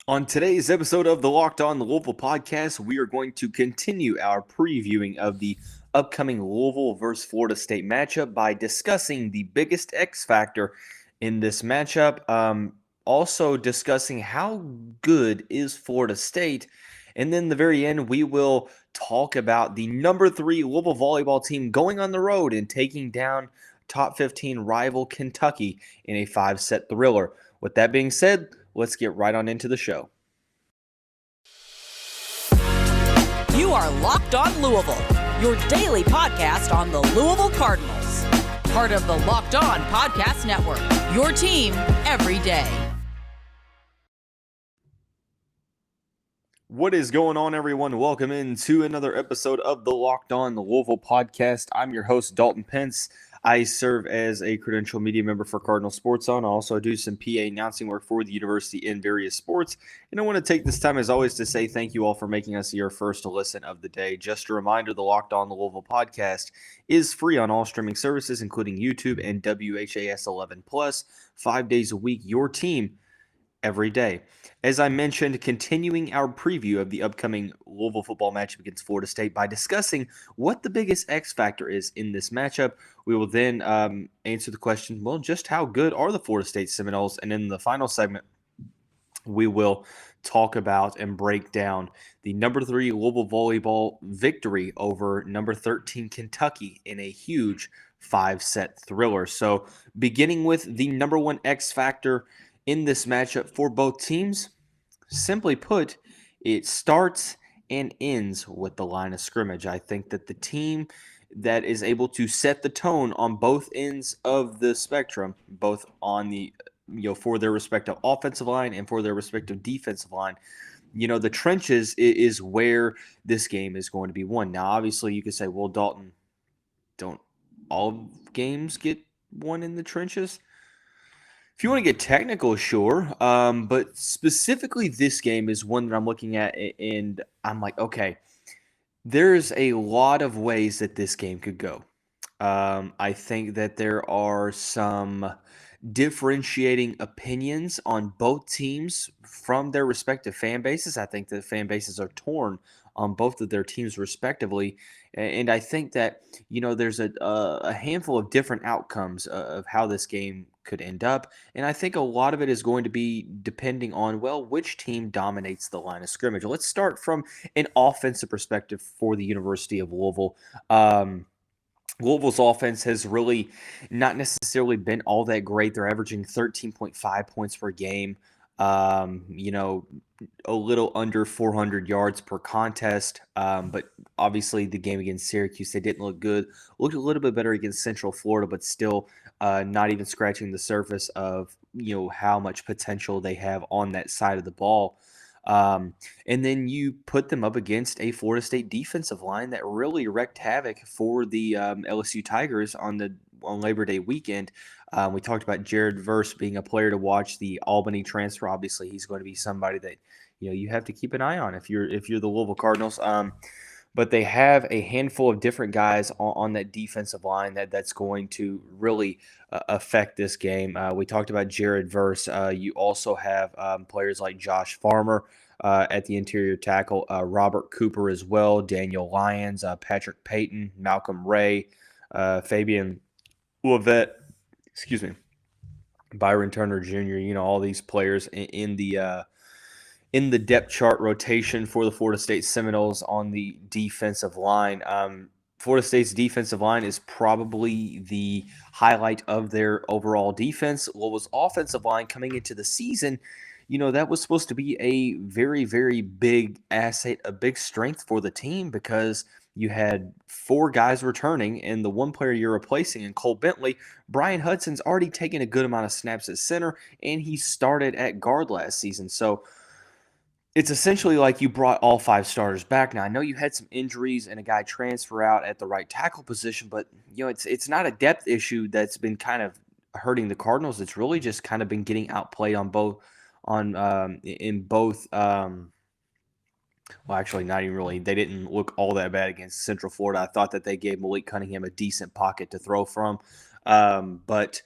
On today's episode of the Locked On Louisville podcast, we are going to continue our previewing of the upcoming Louisville versus Florida State matchup by discussing the biggest X factor in this matchup. Also discussing how good is Florida State. And then the very end, we will talk about the number 3 Louisville volleyball team going on the road and taking down top 15 rival Kentucky in a 5-set thriller. With that being said, let's get right on into the show. You are Locked On Louisville, your daily podcast on the Louisville Cardinals. Part of the Locked On Podcast Network, your team every day. What is going on, everyone? Welcome into another episode of the Locked On Louisville podcast. I'm your host, Dalton Pence. I serve as a credential media member for Cardinal Sports On. I also do some PA announcing work for the university in various sports. And I want to take this time, as always, to say thank you all for making us your first listen of the day. Just a reminder, the Locked On Louisville podcast is free on all streaming services, including YouTube and WHAS 11+, 5 days a week, your team every day. As I mentioned, continuing our preview of the upcoming Louisville football matchup against Florida State by discussing what the biggest X factor is in this matchup. We will then answer the question, well, just how good are the Florida State Seminoles? And in the final segment, we will talk about and break down the number 3 Louisville volleyball victory over number 13 Kentucky in a huge 5-set thriller. So beginning with the number 1 X factor in this matchup for both teams, simply put, it starts and ends with the line of scrimmage. I think that the team that is able to set the tone on both ends of the spectrum, both on the for their respective offensive line and for their respective defensive line, the trenches is where this game is going to be won. Now, obviously, you could say, well, Dalton, don't all games get won in the trenches? If you want to get technical, sure. But specifically, this game is one that I'm looking at, and I'm like, okay, there's a lot of ways that this game could go. I think that there are some differentiating opinions on both teams from their respective fan bases. I think the fan bases are torn on both of their teams respectively. And I think that, there's a handful of different outcomes of how this game could end up. And I think a lot of it is going to be depending on, well, which team dominates the line of scrimmage. Let's start from an offensive perspective for the University of Louisville. Louisville's offense has really not necessarily been all that great. They're averaging 13.5 points per game, a little under 400 yards per contest. But obviously the game against Syracuse, they didn't look good. Looked a little bit better against Central Florida, but still not even scratching the surface of, how much potential they have on that side of the ball. And then you put them up against a Florida State defensive line that really wreaked havoc for the LSU Tigers on Labor Day weekend. We talked about Jared Verse being a player to watch, the Albany transfer. Obviously, he's going to be somebody that you have to keep an eye on if you're the Louisville Cardinals. But they have a handful of different guys on that defensive line that's going to really affect this game. We talked about Jared Verse. You also have players like Josh Farmer at the interior tackle, Robert Cooper as well, Daniel Lyons, Patrick Payton, Malcolm Ray, Fabian Lovette, Byron Turner Jr., all these players in the depth chart rotation for the Florida State Seminoles on the defensive line. Florida State's defensive line is probably the highlight of their overall defense. Louisville's offensive line coming into the season, that was supposed to be a very, very big asset, a big strength for the team because you had 4 guys returning, and the one player you're replacing in Cole Bentley, Brian Hudson's already taken a good amount of snaps at center, and he started at guard last season. So it's essentially like you brought all 5 starters back. Now, I know you had some injuries and a guy transfer out at the right tackle position, but it's not a depth issue that's been kind of hurting the Cardinals. It's really just kind of been getting outplayed on both in both. Well, actually, not even really. They didn't look all that bad against Central Florida. I thought that they gave Malik Cunningham a decent pocket to throw from, but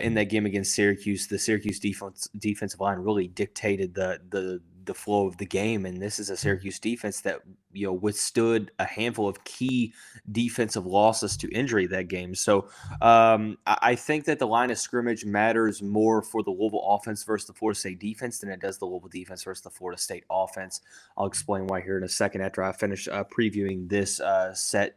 in that game against Syracuse, the Syracuse defensive line really dictated the the flow of the game. And this is a Syracuse defense that, withstood a handful of key defensive losses to injury that game. So I think that the line of scrimmage matters more for the Louisville offense versus the Florida State defense than it does the Louisville defense versus the Florida State offense. I'll explain why here in a second after I finish previewing this set,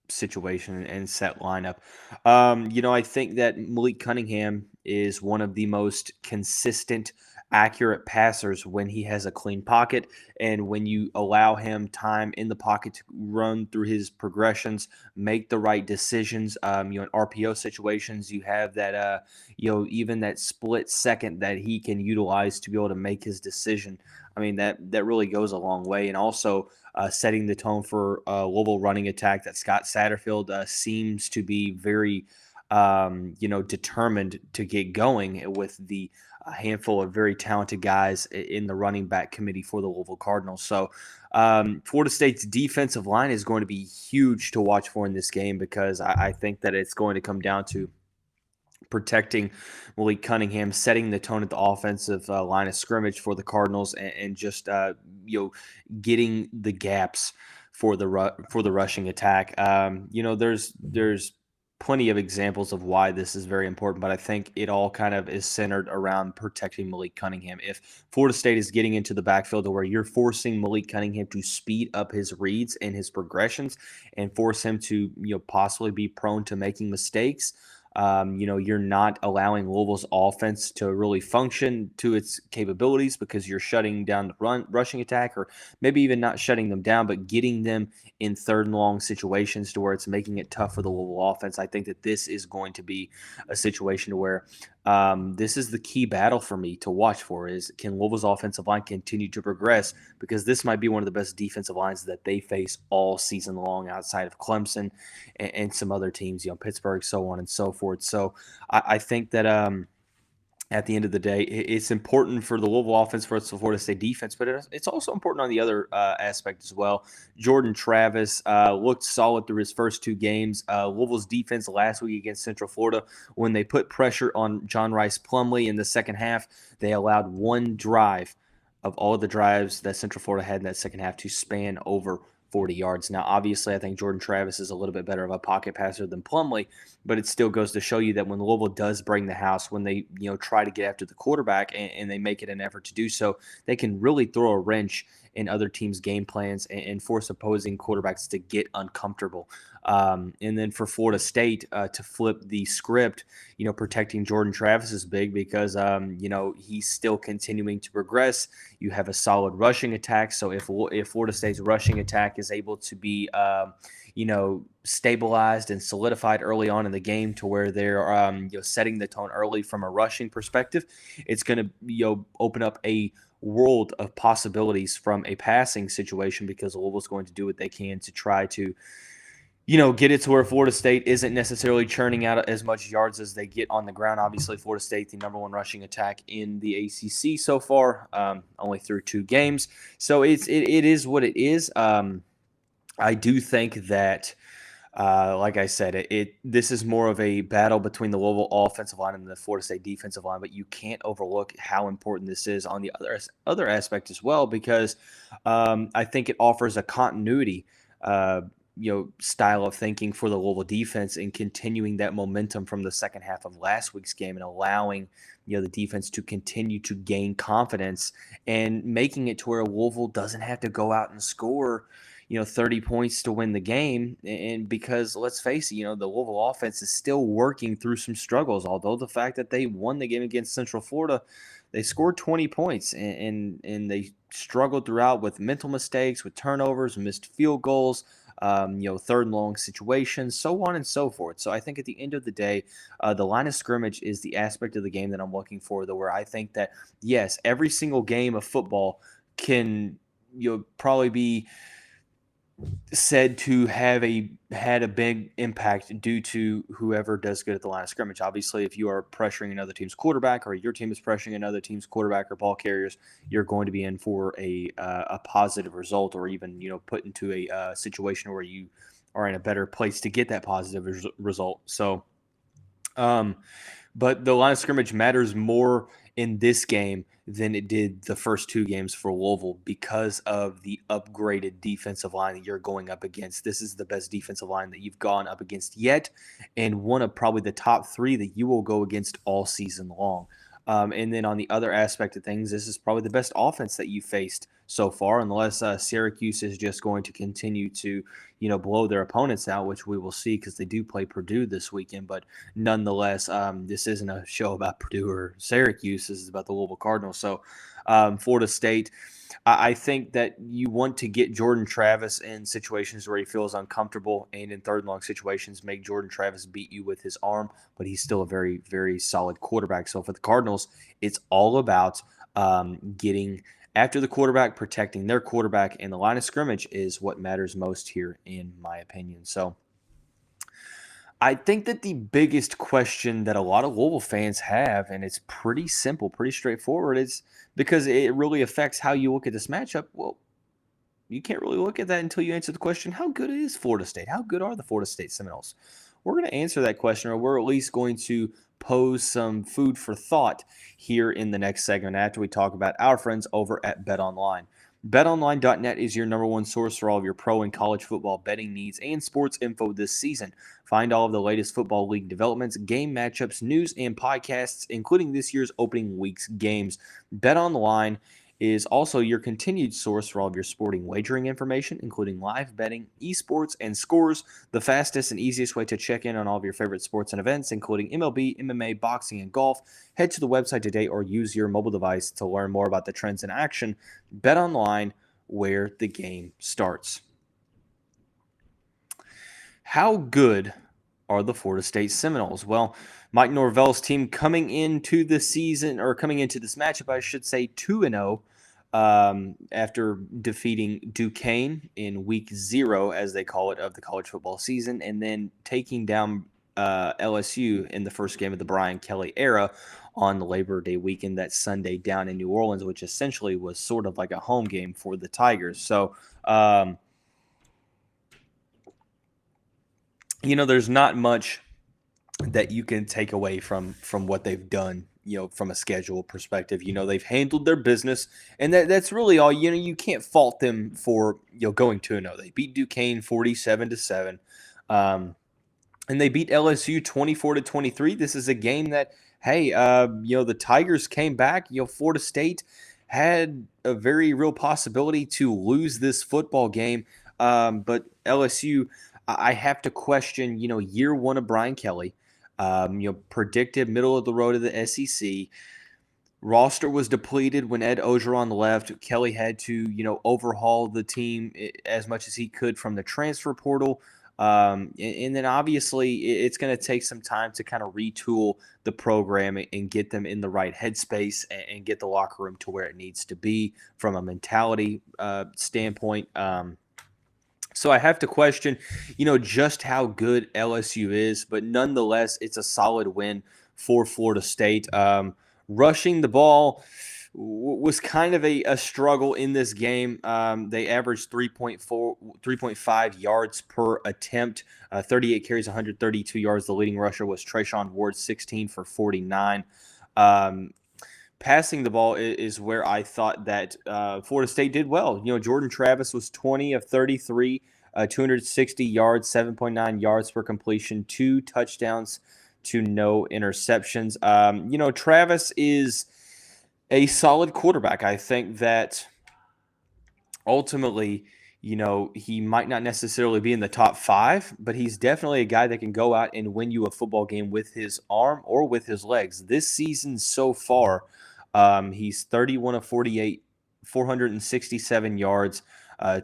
situation and set lineup. I think that Malik Cunningham is one of the most consistent, accurate passers when he has a clean pocket and when you allow him time in the pocket to run through his progressions, make the right decisions. In RPO situations, you have that, even that split second that he can utilize to be able to make his decision. I mean, that really goes a long way. And also setting the tone for Louisville running attack that Scott Satterfield seems to be very, determined to get going with the handful of very talented guys in the running back committee for the Louisville Cardinals. So Florida State's defensive line is going to be huge to watch for in this game because I think that it's going to come down to protecting Malik Cunningham, setting the tone at the offensive line of scrimmage for the Cardinals, and just getting the gaps for the rushing attack. There's plenty of examples of why this is very important, but I think it all kind of is centered around protecting Malik Cunningham. If Florida State is getting into the backfield to where you're forcing Malik Cunningham to speed up his reads and his progressions and force him to possibly be prone to making mistakes, you're not allowing Louisville's offense to really function to its capabilities because you're shutting down the rushing attack, or maybe even not shutting them down, but getting them in third and long situations to where it's making it tough for the Louisville offense. I think that this is going to be a situation where this is the key battle for me to watch for is, can Louisville's offensive line continue to progress? Because this might be one of the best defensive lines that they face all season long outside of Clemson and some other teams, Pittsburgh, so on and so forth. So I think that at the end of the day, it's important for the Louisville offense versus the Florida State defense, but it's also important on the other aspect as well. Jordan Travis looked solid through his first two games. Louisville's defense last week against Central Florida, when they put pressure on John Rice Plumlee in the second half, they allowed one drive of all of the drives that Central Florida had in that second half to span over 40 yards. Now, obviously, I think Jordan Travis is a little bit better of a pocket passer than Plumlee, but it still goes to show you that when Louisville does bring the house, when they try to get after the quarterback and they make it an effort to do so, they can really throw a wrench in other teams' game plans and force opposing quarterbacks to get uncomfortable. And then for Florida State to flip the script, protecting Jordan Travis is big because, he's still continuing to progress. You have a solid rushing attack. So if Florida State's rushing attack is able to be, stabilized and solidified early on in the game to where they're, setting the tone early from a rushing perspective, it's going to, open up a world of possibilities from a passing situation because Louisville's going to do what they can to try to, get it to where Florida State isn't necessarily churning out as much yards as they get on the ground. Obviously, Florida State, the number one rushing attack in the ACC so far, only through 2 games. So it is what it is. I do think that, like I said, this is more of a battle between the Louisville offensive line and the Florida State defensive line, but you can't overlook how important this is on the other aspect as well, because I think it offers a continuity style of thinking for the Louisville defense and continuing that momentum from the second half of last week's game and allowing the defense to continue to gain confidence and making it to where Louisville doesn't have to go out and score 30 points to win the game. And because let's face it, the Louisville offense is still working through some struggles, although the fact that they won the game against Central Florida, they scored 20 points and they struggled throughout with mental mistakes, with turnovers, missed field goals, third and long situations, so on and so forth. So I think at the end of the day, the line of scrimmage is the aspect of the game that I'm looking for, where I think that, yes, every single game of football can probably be said to have had a big impact due to whoever does good at the line of scrimmage. Obviously, if you are pressuring another team's quarterback or your team is pressuring another team's quarterback or ball carriers, you're going to be in for a positive result, or even put into a situation where you are in a better place to get that positive result. So, but the line of scrimmage matters more in this game than it did the first two games for Louisville because of the upgraded defensive line that you're going up against. This is the best defensive line that you've gone up against yet, and one of probably the top three that you will go against all season long. And then on the other aspect of things, this is probably the best offense that you faced so far, unless Syracuse is just going to continue to, blow their opponents out, which we will see because they do play Purdue this weekend. But nonetheless, this isn't a show about Purdue or Syracuse. This is about the Louisville Cardinals. So Florida State, I think that you want to get Jordan Travis in situations where he feels uncomfortable, and in third and long situations, make Jordan Travis beat you with his arm, but he's still a very, very solid quarterback. So for the Cardinals, it's all about getting after the quarterback, protecting their quarterback, and the line of scrimmage is what matters most here, in my opinion. So I think that the biggest question that a lot of Louisville fans have, and it's pretty simple, pretty straightforward, is because it really affects how you look at this matchup. Well, you can't really look at that until you answer the question, how good is Florida State? How good are the Florida State Seminoles? We're going to answer that question, or we're at least going to pose some food for thought here in the next segment after we talk about our friends over at BetOnline. BetOnline.net is your number one source for all of your pro and college football betting needs and sports info this season. Find all of the latest football league developments, game matchups, news, and podcasts, including this year's opening week's games. BetOnline is also your continued source for all of your sporting wagering information, including live betting, esports, and scores, the fastest and easiest way to check in on all of your favorite sports and events, including MLB, MMA, boxing, and golf. Head to the website today or use your mobile device to learn more about the trends in action. Bet online, where the game starts. How good are the Florida State Seminoles? Well, Mike Norvell's team coming into this matchup, I should say, 2-0 after defeating Duquesne in week 0, as they call it, of the college football season, and then taking down LSU in the first game of the Brian Kelly era on the Labor Day weekend that Sunday down in New Orleans, which essentially was sort of like a home game for the Tigers. So, there's not much that you can take away from what they've done, from a schedule perspective. They've handled their business, and that's really all. You can't fault them for going 2-0. They beat Duquesne 47-7, and they beat LSU 24-23. This is a game that, hey, the Tigers came back. Florida State had a very real possibility to lose this football game, but LSU, I have to question, year one of Brian Kelly. Predicted middle of the road of the SEC. Roster was depleted when Ed Ogeron left. Kelly had to, overhaul the team as much as he could from the transfer portal. And then obviously it's going to take some time to kind of retool the program and get them in the right headspace and get the locker room to where it needs to be from a mentality standpoint. So I have to question, just how good LSU is, but nonetheless, it's a solid win for Florida State. Rushing the ball was kind of a struggle in this game. They averaged 3.5 yards per attempt, 38 carries, 132 yards. The leading rusher was Trayshawn Ward, 16 for 49. Passing the ball is where I thought that Florida State did well. Jordan Travis was 20 of 33, 260 yards, 7.9 yards per completion, 2 touchdowns to no interceptions. Travis is a solid quarterback. I think that ultimately, he might not necessarily be in the top 5, but he's definitely a guy that can go out and win you a football game with his arm or with his legs. This season so far, he's 31 of 48, 467 yards,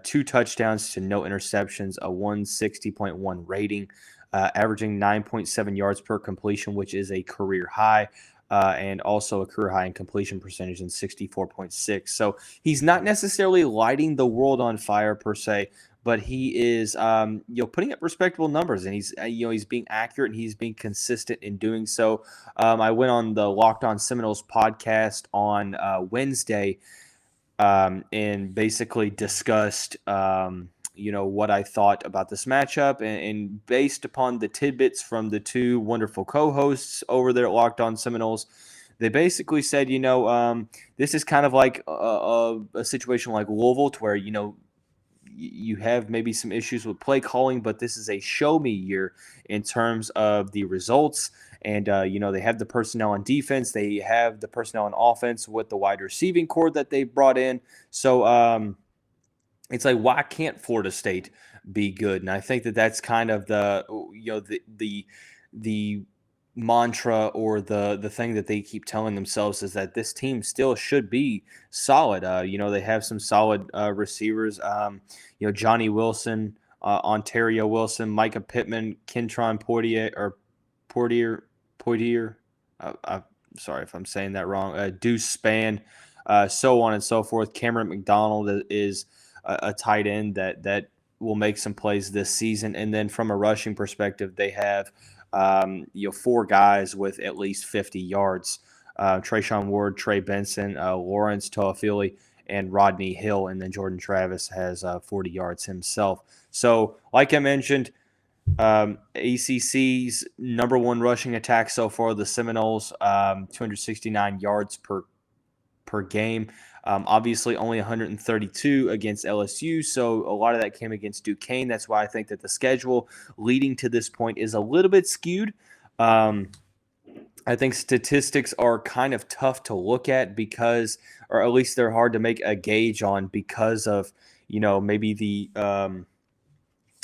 2 touchdowns to no interceptions, a 160.1 rating, averaging 9.7 yards per completion, which is a career high, and also a career high in completion percentage in 64.6. So he's not necessarily lighting the world on fire per se, but he is, putting up respectable numbers, and he's being accurate and he's being consistent in doing so. I went on the Locked On Seminoles podcast on Wednesday, and basically discussed, what I thought about this matchup, and based upon the tidbits from the two wonderful co-hosts over there at Locked On Seminoles, they basically said, this is kind of like a situation like Louisville, to where, you have maybe some issues with play calling, but this is a show me year in terms of the results. And, they have the personnel on defense. They have the personnel on offense with the wide receiving core that they brought in. So it's like, why can't Florida State be good? And I think that that's kind of the mantra, or the thing that they keep telling themselves, is that this team still should be solid. They have some solid receivers. Johnny Wilson, Ontario Wilson, Micah Pittman, Kentron Poitier. I'm sorry if I'm saying that wrong. Deuce Spann, so on and so forth. Cameron McDonald is a tight end that will make some plays this season. And then from a rushing perspective, they have 4 guys with at least 50 yards. Trayshawn Ward, Trey Benson, Lawrence Toafili, and Rodney Hill. And then Jordan Travis has 40 yards himself. So, like I mentioned, ACC's number 1 rushing attack so far, the Seminoles, 269 yards per game. Obviously, only 132 against LSU, so a lot of that came against Duquesne. That's why I think that the schedule leading to this point is a little bit skewed. I think statistics are kind of tough to look at because, or at least they're hard to make a gauge on because of, maybe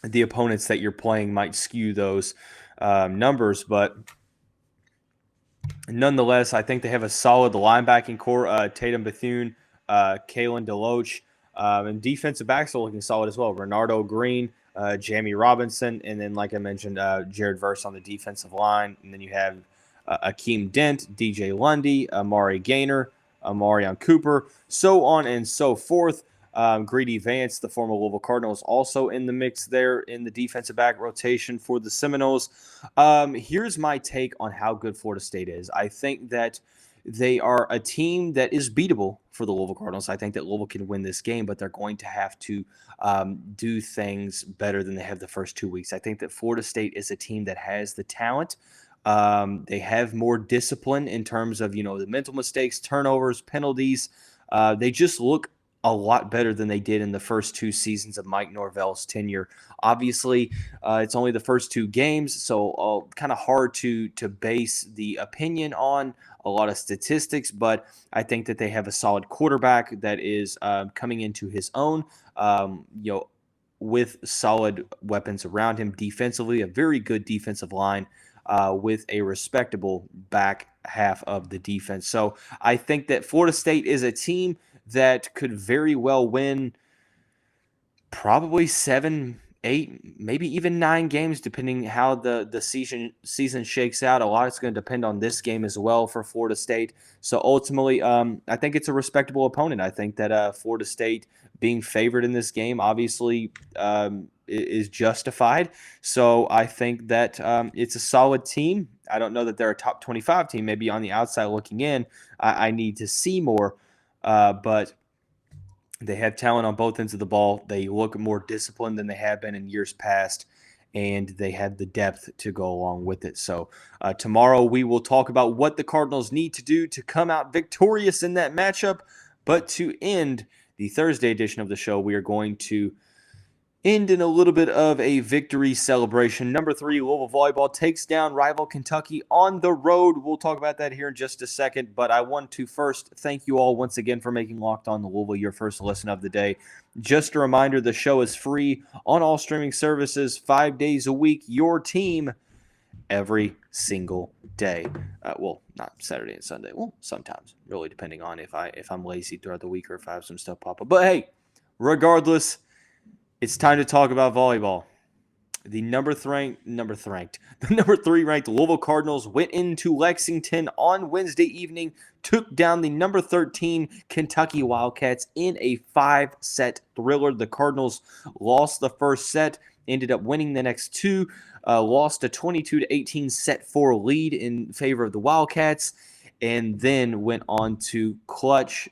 the opponents that you're playing might skew those numbers, but nonetheless, I think they have a solid linebacking core. Tatum Bethune, Kalen DeLoach, and defensive backs are looking solid as well. Renardo Green, Jamie Robinson, and then, like I mentioned, Jared Verse on the defensive line. And then you have Akeem Dent, DJ Lundy, Amari Gaynor, Marion Cooper, so on and so forth. Greedy Vance, the former Louisville Cardinals, also in the mix there in the defensive back rotation for the Seminoles. Here's my take on how good Florida State is. I think that they are a team that is beatable for the Louisville Cardinals. I think that Louisville can win this game, but they're going to have to do things better than they have the first 2 weeks. I think that Florida State is a team that has the talent. They have more discipline in terms of, the mental mistakes, turnovers, penalties. They just look a lot better than they did in the first 2 seasons of Mike Norvell's tenure. Obviously, it's only the first 2 games, so kind of hard to base the opinion on a lot of statistics, but I think that they have a solid quarterback that is coming into his own, with solid weapons around him defensively, a very good defensive line, with a respectable back half of the defense. So I think that Florida State is a team that could very well win probably 7, 8, maybe even 9 games, depending how the season shakes out. A lot is going to depend on this game as well for Florida State. So ultimately, I think it's a respectable opponent. I think that Florida State being favored in this game obviously is justified. So I think that it's a solid team. I don't know that they're a top 25 team. Maybe on the outside looking in, I need to see more. But they have talent on both ends of the ball. They look more disciplined than they have been in years past, and they have the depth to go along with it. So tomorrow we will talk about what the Cardinals need to do to come out victorious in that matchup. But to end the Thursday edition of the show, we are going to end in a little bit of a victory celebration. Number 3, Louisville Volleyball takes down rival Kentucky on the road. We'll talk about that here in just a second, but I want to first thank you all once again for making Locked On Louisville your first listen of the day. Just a reminder, the show is free on all streaming services 5 days a week. Your team every single day. Well, not Saturday and Sunday. Well, sometimes, really depending on if I'm lazy throughout the week or if I have some stuff pop up. But hey, regardless, it's time to talk about volleyball. The number 3 ranked Louisville Cardinals went into Lexington on Wednesday evening, took down the number 13 Kentucky Wildcats in a 5-set thriller. The Cardinals lost the first set, ended up winning the next 2, lost a 22-18 set 4 lead in favor of the Wildcats, and then went on to put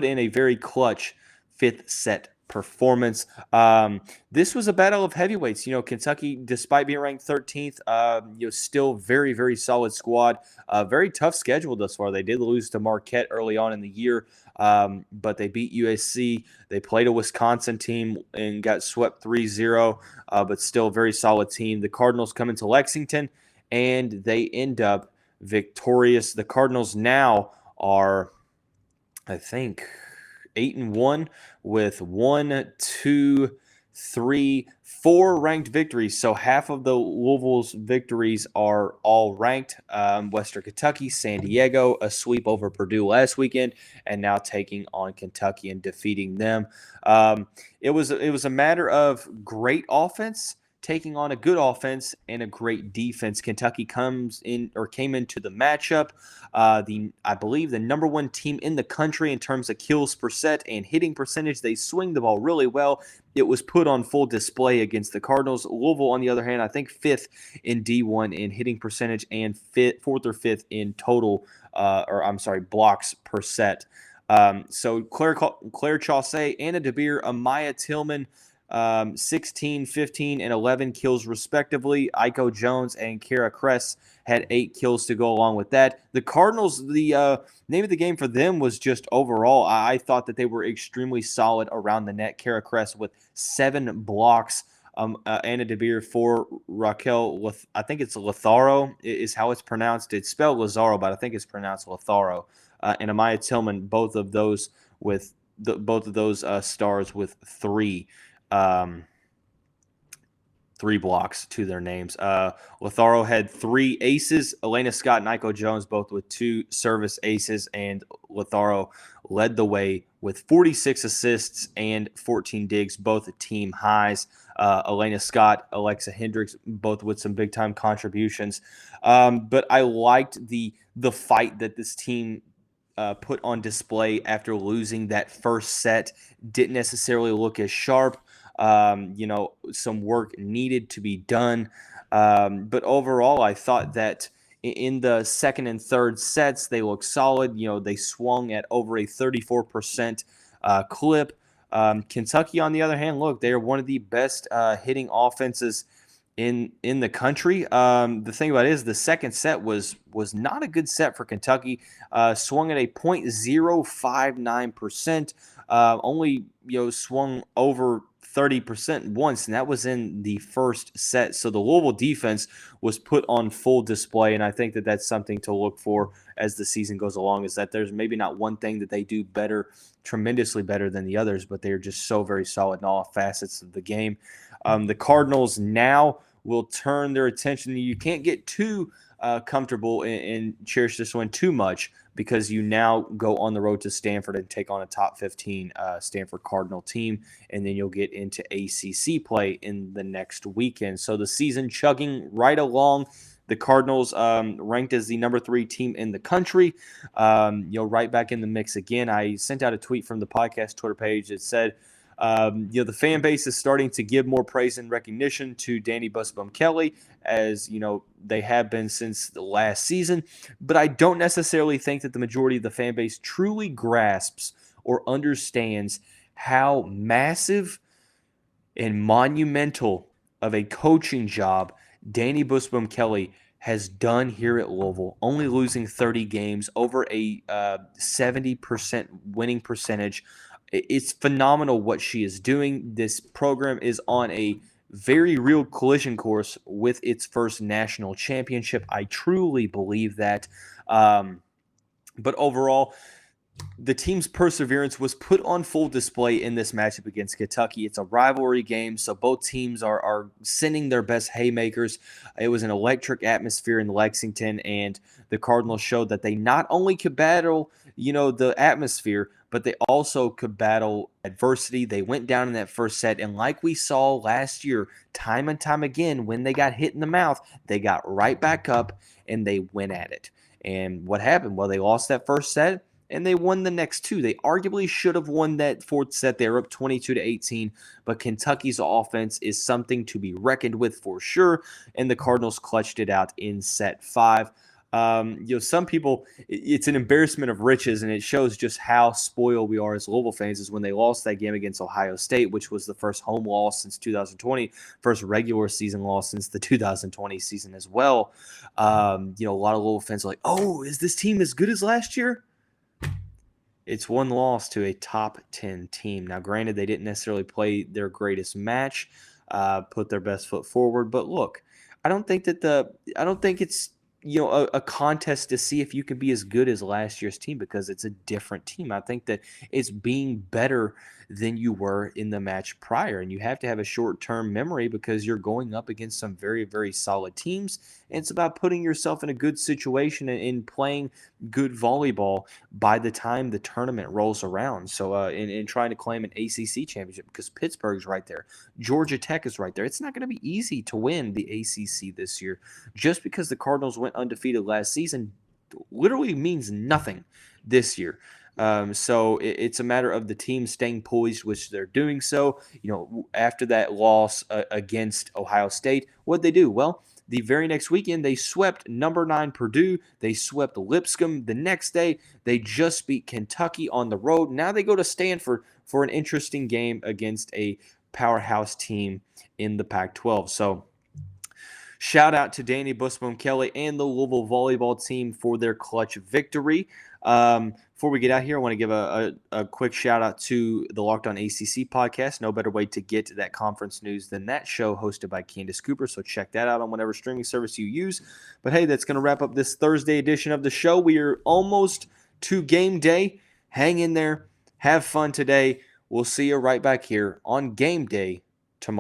in a very clutch 5th set performance. This was a battle of heavyweights. Kentucky, despite being ranked 13th, still very, very solid squad. Very tough schedule thus far. They did lose to Marquette early on in the year, but they beat USC. They played a Wisconsin team and got swept 3-0, but still a very solid team. The Cardinals come into Lexington, and they end up victorious. The Cardinals now are, I think, 8-1 with 4 ranked victories. So half of the Louisville's victories are all ranked. Western Kentucky, San Diego, a sweep over Purdue last weekend, and now taking on Kentucky and defeating them. It was a matter of great offense taking on a good offense and a great defense. Kentucky came into the matchup. I believe the number 1 team in the country in terms of kills per set and hitting percentage. They swing the ball really well. It was put on full display against the Cardinals. Louisville, on the other hand, I think 5th in D1 in hitting percentage and 4th or 5th in total, blocks per set. So Claire Chaussee, Anna DeBeer, Amaya Tillman, 16, 15, and 11 kills respectively. Aiko Jones and Kara Kress had 8 kills to go along with that. The Cardinals, the name of the game for them was just overall, I thought that they were extremely solid around the net. Kara Kress with 7 blocks. Anna DeBeer for Raquel, I think it's Lazaro is how it's pronounced. It's spelled Lazaro, but I think it's pronounced Lazaro. And Amaya Tillman, both of those stars with 3 blocks to their names. Lazaro had 3 aces. Elena Scott and Aiko Jones both with 2 service aces, and Lazaro led the way with 46 assists and 14 digs, both team highs. Elena Scott, Alexa Hendricks, both with some big-time contributions. But I liked the fight that this team put on display after losing that first set. Didn't necessarily look as sharp. Some work needed to be done. But overall, I thought that in the second and third sets, they looked solid. They swung at over a 34% clip. Kentucky, on the other hand, look, they are one of the best hitting offenses in the country. The thing about it is the second set was not a good set for Kentucky. Swung at a .059%. Only swung over 30% once, and that was in the first set. So the Louisville defense was put on full display, and I think that that's something to look for as the season goes along, is that there's maybe not one thing that they do tremendously better than the others, but they're just so very solid in all facets of the game. The Cardinals now will turn their attention. You can't get too comfortable and cherish this one too much, because you now go on the road to Stanford and take on a top 15 Stanford Cardinal team, and then you'll get into ACC play in the next weekend. So the season chugging right along. The Cardinals ranked as the number 3 team in the country, right back in the mix again. I sent out a tweet from the podcast Twitter page that said, the fan base is starting to give more praise and recognition to Dani Busboom Kelly, as they have been since the last season. But I don't necessarily think that the majority of the fan base truly grasps or understands how massive and monumental of a coaching job Dani Busboom Kelly has done here at Louisville, only losing 30 games, over a 70% winning percentage. It's phenomenal what she is doing. This program is on a very real collision course with its first national championship. I truly believe that. But overall, the team's perseverance was put on full display in this matchup against Kentucky. It's a rivalry game, so both teams are sending their best haymakers. It was an electric atmosphere in Lexington, and the Cardinals showed that they not only could battle, the atmosphere, but they also could battle adversity. They went down in that first set, and like we saw last year, time and time again, when they got hit in the mouth, they got right back up and they went at it. And what happened? Well, they lost that first set, and they won the next 2. They arguably should have won that fourth set. They were up 22-18, but Kentucky's offense is something to be reckoned with for sure, and the Cardinals clutched it out in set 5. Some people, it's an embarrassment of riches, and it shows just how spoiled we are as Louisville fans is when they lost that game against Ohio State, which was the first home loss since 2020, first regular season loss since the 2020 season as well. A lot of Louisville fans are like, oh, is this team as good as last year? It's one loss to a top 10 team. Now, granted, they didn't necessarily play their greatest match, put their best foot forward, but look, I don't think it's a contest to see if you can be as good as last year's team because it's a different team. I think that it's being better than you were in the match prior, and you have to have a short-term memory because you're going up against some very, very solid teams, and it's about putting yourself in a good situation and playing good volleyball by the time the tournament rolls around. So and trying to claim an ACC championship because Pittsburgh's right there. Georgia Tech is right there. It's not going to be easy to win the ACC this year. Just because the Cardinals went undefeated last season literally means nothing this year. So it's a matter of the team staying poised, which they're doing so. After that loss against Ohio State, what'd they do? Well, the very next weekend, they swept number 9 Purdue. They swept Lipscomb. The next day, they just beat Kentucky on the road. Now they go to Stanford for an interesting game against a powerhouse team in the Pac-12. So shout out to Dani Busboom Kelly and the Louisville Volleyball team for their clutch victory. Before we get out here, I want to give a quick shout out to the Locked On ACC podcast. No better way to get that conference news than that show hosted by Candace Cooper. So check that out on whatever streaming service you use. But hey, that's going to wrap up this Thursday edition of the show. We are almost to game day. Hang in there. Have fun today. We'll see you right back here on game day